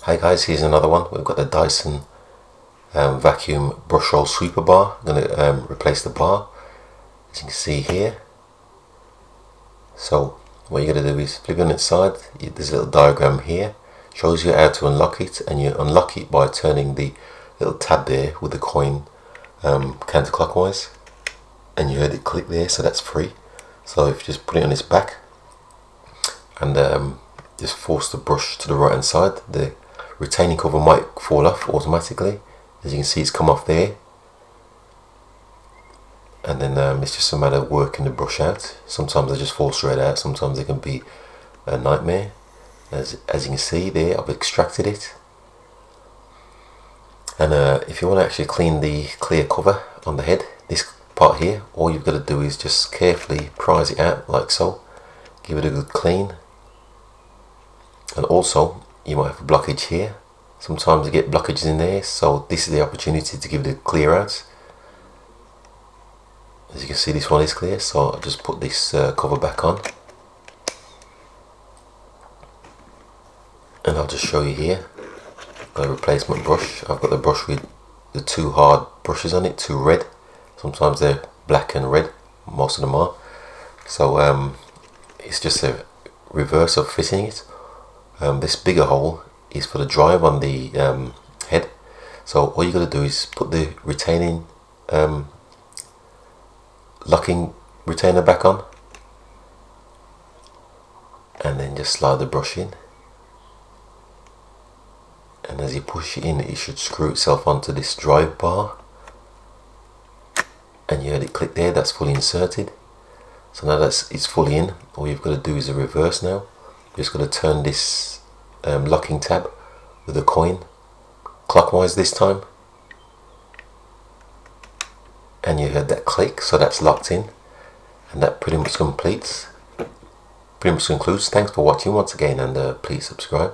Hi guys, here's another one. We've got the DYSON vacuum brush roll sweeper bar. I'm going to replace the bar, as you can see here. So what you're going to do is flip it on its side. There's a little diagram here, shows you how to unlock it, and you unlock it by turning the little tab there with the coin counterclockwise, and you heard it click there, so that's free. So if you just put it on its back and just force the brush to the right hand side, the retaining cover might fall off automatically. As you can see, it's come off there, and then it's just a matter of working the brush out. Sometimes they just fall straight out, sometimes they can be a nightmare. As you can see there, I've extracted it. And if you want to actually clean the clear cover on the head, this part here, all you've got to do is just carefully prise it out like so, give it a good clean. And also you might have a blockage here. Sometimes you get blockages in there, so this is the opportunity to give it a clear out. As you can see, this one is clear, so I'll just put this cover back on, and I'll just show you here. I've got a replacement brush. I've got the brush with the two hard brushes on it, two red. Sometimes they're black and red, most of them are. So it's just a reverse of fitting it. This bigger hole is for the drive on the head. So all you got to do is put the retaining locking retainer back on, and then just slide the brush in, and as you push it in, it should screw itself onto this drive bar, and you heard it click there. That's fully inserted. So now it's fully in, all you've got to do is a reverse now. You're just got to turn this locking tab with the coin clockwise this time, and you heard that click, so that's locked in, and that pretty much concludes. Thanks for watching once again, and please subscribe.